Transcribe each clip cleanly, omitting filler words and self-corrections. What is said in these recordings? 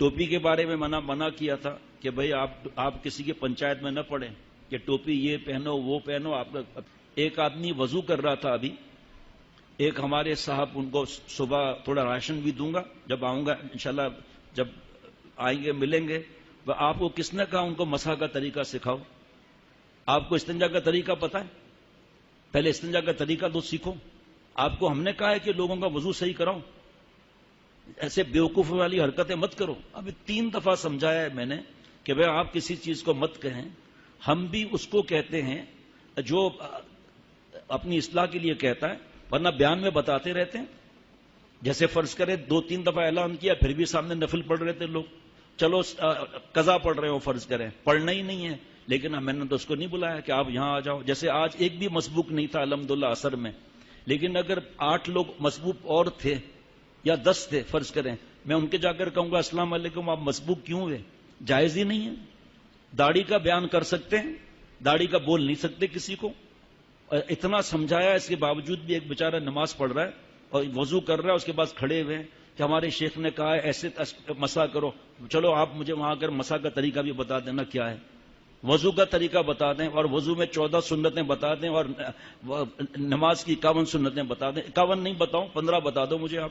ٹوپی کے بارے میں منع کیا تھا کہ بھئی آپ کسی کی پنچایت میں نہ پڑیں کہ ٹوپی یہ پہنو وہ پہنو. ایک آدمی وضو کر رہا تھا ابھی، ایک ہمارے صاحب، ان کو صبح تھوڑا راشن بھی دوں گا جب آؤں گا انشاءاللہ، جب آئیں گے ملیں گے. آپ کو کس نے کہا ان کو مسح کا طریقہ سکھاؤ؟ آپ کو استنجا کا طریقہ پتا ہے؟ پہلے استنجا کا طریقہ تو سیکھو. آپ کو ہم نے کہا ہے کہ لوگوں کا وضو صحیح کراؤ؟ ایسے بیوقوف والی حرکتیں مت کرو. ابھی 3 دفعہ سمجھایا ہے میں نے کہ بھئی آپ کسی چیز کو مت کہیں. ہم بھی اس کو کہتے ہیں جو اپنی اصلاح کے لیے کہتا ہے، ورنہ بیان میں بتاتے رہتے ہیں. جیسے فرض کرے 2-3 دفعہ اعلان کیا، پھر بھی سامنے نفل پڑھ رہے تھے لوگ. چلو قضا پڑھ رہے ہو، فرض کریں پڑھنا ہی نہیں ہے، لیکن میں نے تو اس کو نہیں بلایا کہ آپ یہاں آ جاؤ. جیسے آج ایک بھی مسبوق نہیں تھا الحمدللہ عصر میں، لیکن اگر 8 لوگ مسبوق اور تھے یا 10 تھے فرض کریں، میں ان کے جا کر کہوں گا السلام علیکم آپ مسبوق کیوں ہوئے؟ جائز ہی نہیں ہے. داڑھی کا بیان کر سکتے ہیں، داڑھی کا بول نہیں سکتے کسی کو. اتنا سمجھایا، اس کے باوجود بھی ایک بیچارہ نماز پڑھ رہا ہے اور وضو کر رہا ہے، اس کے بعد کھڑے ہوئے ہیں کہ ہمارے شیخ نے کہا ہے ایسے مسح کرو. چلو آپ مجھے وہاں کر مسح کا طریقہ بھی بتا دینا کیا ہے، وضو کا طریقہ بتا دیں، اور وضو میں 14 سنتیں بتا دیں، اور نماز کی 51 سنتیں بتا دیں. 51 نہیں بتاؤں، 15 بتا دو مجھے آپ.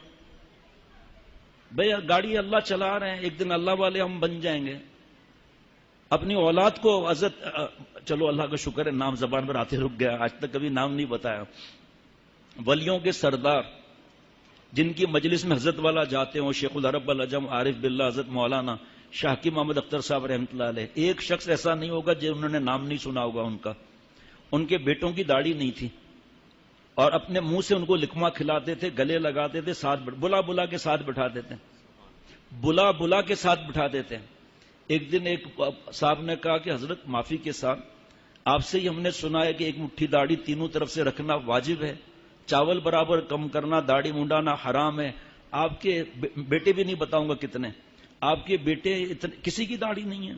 بھئی گاڑی اللہ چلا رہے ہیں، ایک دن اللہ والے ہم بن جائیں گے. اپنی اولاد کو عزت، چلو اللہ کا شکر ہے نام زبان پر آتے رک گیا، آج تک کبھی نام نہیں بتایا. ولیوں کے سردار جن کی مجلس میں حضرت والا جاتے ہوں، شیخ العرب العجم عارف باللہ حضرت مولانا شاہکی محمد اختر صاحب رحمۃ اللہ علیہ، ایک شخص ایسا نہیں ہوگا جنہوں نے نام نہیں سنا ہوگا ان کا. ان کے بیٹوں کی داڑھی نہیں تھی اور اپنے منہ سے ان کو لکما کھلاتے تھے، گلے لگاتے تھے، ساتھ بلا کے ساتھ بٹھاتے تھے، بلا کے ساتھ بٹھاتے تھے. ایک دن ایک صاحب نے کہا کہ حضرت معافی کے ساتھ آپ سے ہی ہم نے سنا ہے کہ ایک مٹھی داڑھی تینوں طرف سے رکھنا واجب ہے، چاول برابر کم کرنا، داڑھی منڈانا حرام ہے. آپ کے بیٹے بھی نہیں بتاؤں گا کتنے، آپ کے بیٹے کسی کی داڑھی نہیں ہے،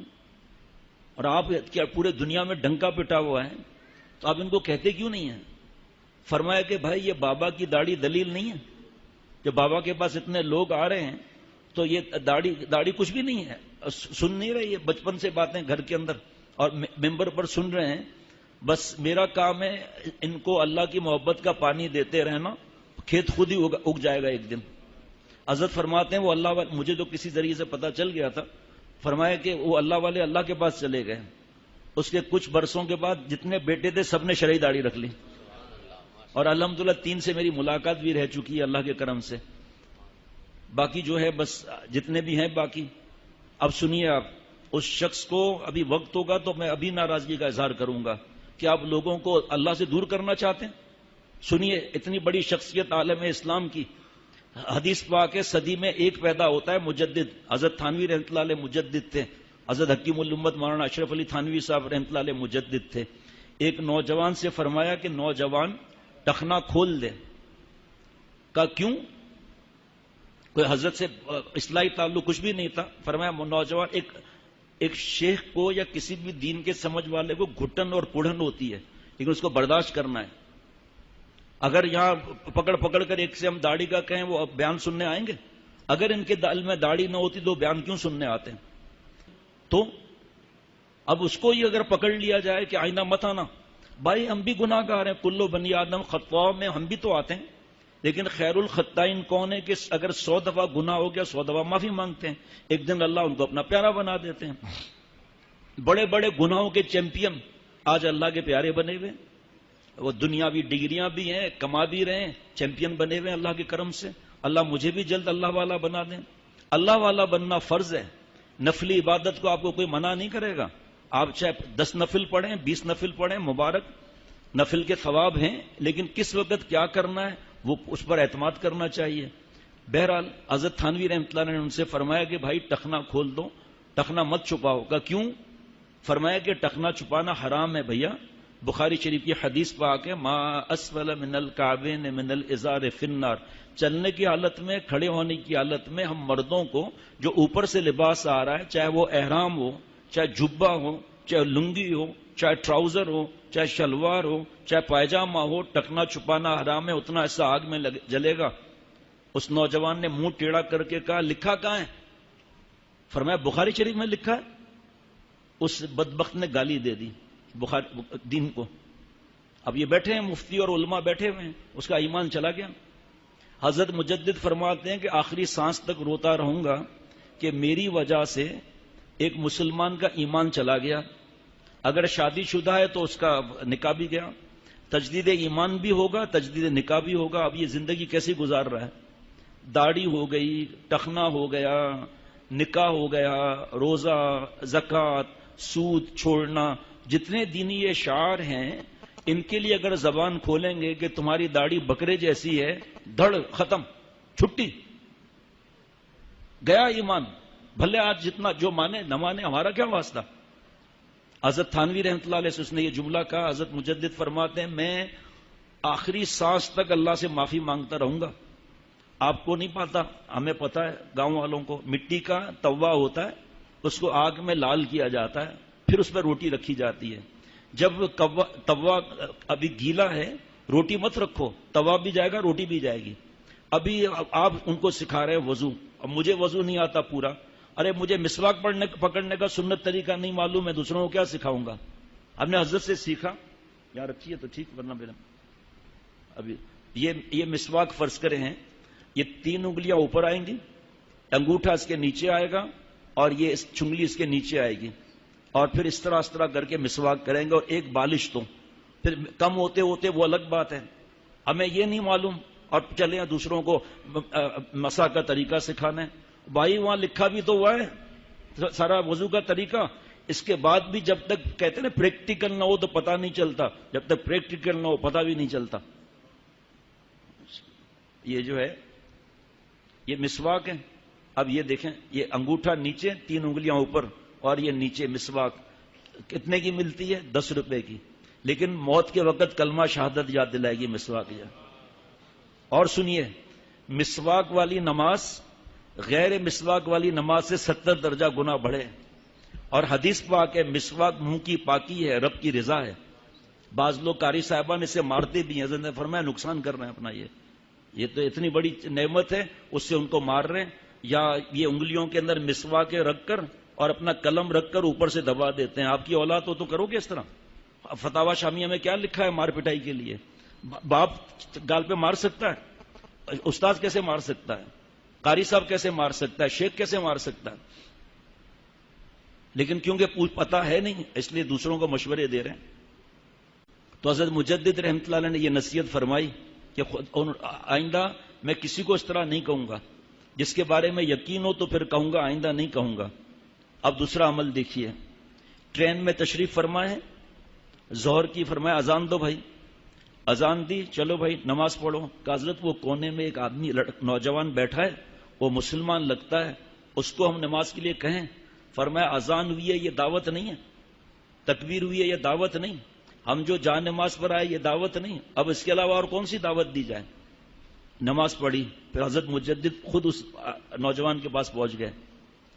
اور آپ کیا پورے دنیا میں ڈنکا پٹا ہوا ہے، تو آپ ان کو کہتے کیوں نہیں ہیں؟ فرمایا کہ بھائی یہ بابا کی داڑھی دلیل نہیں ہے، کہ بابا کے پاس اتنے لوگ آ رہے ہیں تو یہ داڑھی کچھ بھی نہیں ہے. سن نہیں رہے، یہ بچپن سے باتیں گھر کے اندر اور ممبر پر سن رہے ہیں. بس میرا کام ہے ان کو اللہ کی محبت کا پانی دیتے رہنا، کھیت خود ہی اگ جائے گا ایک دن. حضرت فرماتے ہیں وہ اللہ والے، مجھے تو کسی ذریعے سے پتا چل گیا تھا، فرمایا کہ وہ اللہ والے اللہ کے پاس چلے گئے. اس کے کچھ برسوں کے بعد جتنے بیٹے تھے سب نے شرعی داڑھی رکھ لی، اور الحمدللہ 3 سے میری ملاقات بھی رہ چکی ہے اللہ کے کرم سے. باقی جو ہے بس جتنے بھی ہیں باقی. اب سنیے، آپ اس شخص کو ابھی وقت ہوگا تو میں ابھی ناراضگی کا اظہار کروں گا کہ آپ لوگوں کو اللہ سے دور کرنا چاہتے ہیں. سنیے، اتنی بڑی شخصیت عالم اسلام کی، حدیث پاک ہے صدی میں ایک پیدا ہوتا ہے مجدد. حضرت تھانوی رحمۃ اللہ علیہ مجدد تھے، حضرت حکیم الامت مولانا اشرف علی تھانوی صاحب رحمۃ اللہ علیہ مجدد تھے. ایک نوجوان سے فرمایا کہ نوجوان ٹخنا کھول دے. کہا کیوں؟ کوئی حضرت سے اصلاحی تعلق کچھ بھی نہیں تھا. فرمایا نوجوان ایک شیخ کو یا کسی بھی دین کے سمجھ والے کو گھٹن اور پڑھن ہوتی ہے، لیکن اس کو برداشت کرنا ہے. اگر یہاں پکڑ کر ایک سے ہم داڑھی کا کہیں وہ بیان سننے آئیں گے؟ اگر ان کے دل میں داڑھی نہ ہوتی تو بیان کیوں سننے آتے ہیں؟ تو اب اس کو ہی اگر پکڑ لیا جائے کہ آئینہ مت آنا. بھائی ہم بھی گناہ گار ہیں، کلو بنی آدم خطاء میں ہم بھی تو آتے ہیں، لیکن خیر الخطائین کون ہے کہ اگر 100 دفعہ گناہ ہو گیا 100 دفعہ معافی مانگتے ہیں، ایک دن اللہ ان کو اپنا پیارا بنا دیتے ہیں. بڑے بڑے گناہوں کے چیمپئن آج اللہ کے پیارے بنے ہوئے، وہ دنیاوی ڈگریاں بھی ہیں، کما بھی رہے ہیں، چیمپئن بنے ہوئے اللہ کے کرم سے. اللہ مجھے بھی جلد اللہ والا بنا دیں. اللہ والا بننا فرض ہے. نفلی عبادت کو آپ کو کوئی منع نہیں کرے گا. آپ چاہے 10 نفل پڑھیں، 20 نفل پڑھیں، مبارک نفل کے ثواب ہیں، لیکن کس وقت کیا کرنا ہے وہ اس پر اعتماد کرنا چاہیے. بہرحال حضرت تھانوی رحمۃ اللہ نے ان سے فرمایا کہ بھائی ٹخنا کھول دو، ٹخنا مت چھپاؤ. کا کیوں؟ فرمایا کہ ٹخنا چھپانا حرام ہے بھیا. بخاری شریف کی حدیث پاک ہے، ما اسفل من الکعبین من الازار فی النار. چلنے کی حالت میں، کھڑے ہونے کی حالت میں ہم مردوں کو جو اوپر سے لباس آ رہا ہے، چاہے وہ احرام ہو، چاہے جبہ ہو، چاہے لنگی ہو، چاہے ٹراؤزر ہو، چاہے شلوار ہو، چاہے پائجامہ ہو، ٹکنا چھپانا حرام ہے. اتنا ایسا آگ میں جلے گا. اس نوجوان نے منہ ٹیڑھا کر کے کہا لکھا کہاں ہے؟ فرمایا بخاری شریف میں لکھا ہے؟ اس بدبخت نے گالی دے دی بخاری دین کو. اب یہ بیٹھے ہیں مفتی اور علماء بیٹھے ہوئے ہیں، اس کا ایمان چلا گیا. حضرت مجدد فرماتے ہیں کہ آخری سانس تک روتا رہوں گا کہ میری وجہ سے ایک مسلمان کا ایمان چلا گیا. اگر شادی شدہ ہے تو اس کا نکاح بھی گیا، تجدید ایمان بھی ہوگا، تجدید نکاح بھی ہوگا. اب یہ زندگی کیسی گزار رہا ہے؟ داڑھی ہو گئی، ٹخنا ہو گیا، نکاح ہو گیا، روزہ، زکوٰۃ، سود چھوڑنا، جتنے دینی یہ شعار ہیں ان کے لیے اگر زبان کھولیں گے کہ تمہاری داڑھی بکرے جیسی ہے، دھڑ ختم، چھٹی، گیا ایمان. بھلے آج جتنا جو مانے نہ مانے، ہمارا کیا واسطہ. حضرت تھانوی رحمۃ اللہ علیہ سے اس نے یہ جملہ کہا. حضرت مجدد فرماتے ہیں میں آخری سانس تک اللہ سے معافی مانگتا رہوں گا. آپ کو نہیں پتا، ہمیں پتا ہے، گاؤں والوں کو. مٹی کا توا ہوتا ہے، اس کو آگ میں لال کیا جاتا ہے، پھر اس پر روٹی رکھی جاتی ہے. جب توا ابھی گیلا ہے، روٹی مت رکھو، توا بھی جائے گا، روٹی بھی جائے گی. ابھی آپ ان کو سکھا رہے ہیں وضو. اب مجھے وضو نہیں آتا پورا، ارے مجھے مسواک پکڑنے کا سنت طریقہ نہیں معلوم ہے، دوسروں کو کیا سکھاؤں گا. ہم نے حضرت سے سیکھا. یہاں رکھیے تو ٹھیک، ورنہ میرا ابھی یہ مسواک فرض کرے ہیں، یہ 3 انگلیاں اوپر آئیں گی، انگوٹھا اس کے نیچے آئے گا، اور یہ چنگلی اس کے نیچے آئے گی، اور پھر اس طرح کر کے مسواک کریں گے. اور ایک بالش تو پھر کم ہوتے ہوتے وہ الگ بات ہے، ہمیں یہ نہیں معلوم اور چلے دوسروں کو مسا کا طریقہ سکھانا ہے. بھائی وہاں لکھا بھی تو ہوا ہے سارا وضو کا طریقہ. اس کے بعد بھی جب تک کہتے ہیں نا پریکٹیکل نہ ہو تو پتہ نہیں چلتا، جب تک پریکٹیکل نہ ہو پتہ بھی نہیں چلتا. یہ جو ہے یہ مسواک ہے. اب یہ دیکھیں، یہ انگوٹھا نیچے، 3 انگلیاں اوپر، اور یہ نیچے مسواک. کتنے کی ملتی ہے؟ 10 روپے کی. لیکن موت کے وقت کلمہ شہادت یاد دلائے گی مسواک. اور سنیے، مسواک والی نماز غیر مسواک والی نماز سے 70 درجہ گنا بڑھے. اور حدیث پاک ہے مسواک منہ کی پاکی ہے، رب کی رضا ہے. بعض لوگ قاری صاحبان اسے مارتے بھی ہیں، حضرت نے فرمایا نقصان کر رہے ہیں اپنا. یہ تو اتنی بڑی نعمت ہے، اس سے ان کو مار رہے ہیں. یا یہ انگلیوں کے اندر مسواک رکھ کر اور اپنا قلم رکھ کر اوپر سے دبا دیتے ہیں. آپ کی اولاد ہو تو کرو گے اس طرح؟ فتاوی شامیہ میں کیا لکھا ہے مار پٹائی کے لیے؟ باپ گال پہ مار سکتا ہے؟ استاد کیسے مار سکتا ہے؟ قاری صاحب کیسے مار سکتا ہے؟ شیخ کیسے مار سکتا ہے؟ لیکن کیونکہ پتا ہے نہیں، اس لیے دوسروں کو مشورے دے رہے ہیں. تو حضرت مجدد رحمۃ اللہ علیہ نے یہ نصیحت فرمائی کہ آئندہ میں کسی کو اس طرح نہیں کہوں گا. جس کے بارے میں یقین ہو تو پھر کہوں گا، آئندہ نہیں کہوں گا. اب دوسرا عمل دیکھیے. ٹرین میں تشریف فرمائے، ظہر کی فرمایا اذان دو بھائی. اذان دی، چلو بھائی نماز پڑھو. کہ حضرت وہ کونے میں ایک آدمی نوجوان بیٹھا ہے، وہ مسلمان لگتا ہے، اس کو ہم نماز کے لیے کہیں. فرمایا اذان ہوئی ہے یہ دعوت نہیں ہے، تکبیر ہوئی ہے یہ دعوت نہیں، ہم جو جان نماز پر آئے یہ دعوت نہیں. اب اس کے علاوہ اور کون سی دعوت دی جائے؟ نماز پڑھی. پھر حضرت مجدد خود اس نوجوان کے پاس پہنچ گئے،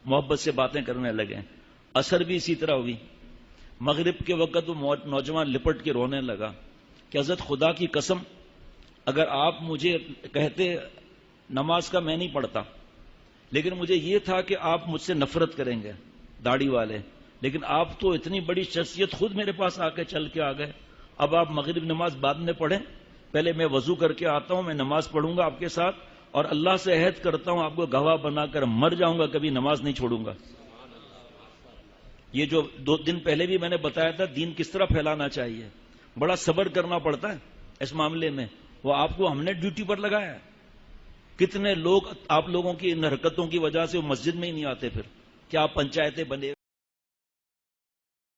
محبت سے باتیں کرنے لگے. عصر بھی اسی طرح ہوئی. مغرب کے وقت وہ نوجوان لپٹ کے رونے لگا کہ حضرت خدا کی قسم اگر آپ مجھے کہتے نماز کا میں نہیں پڑھتا، لیکن مجھے یہ تھا کہ آپ مجھ سے نفرت کریں گے داڑھی والے، لیکن آپ تو اتنی بڑی شخصیت خود میرے پاس آ کے چل کے آ گئے. اب آپ مغرب نماز بعد میں پڑھیں، پہلے میں وضو کر کے آتا ہوں، میں نماز پڑھوں گا آپ کے ساتھ، اور اللہ سے عہد کرتا ہوں آپ کو گواہ بنا کر مر جاؤں گا کبھی نماز نہیں چھوڑوں گا. یہ جو 2 دن پہلے بھی میں نے بتایا تھا دین کس طرح پھیلانا چاہیے، بڑا صبر کرنا پڑتا ہے اس معاملے میں. وہ آپ کو ہم نے ڈیوٹی پر لگایا ہے. کتنے لوگ آپ لوگوں کی ان حرکتوں کی وجہ سے وہ مسجد میں ہی نہیں آتے. پھر کیا آپ پنچایتیں بنے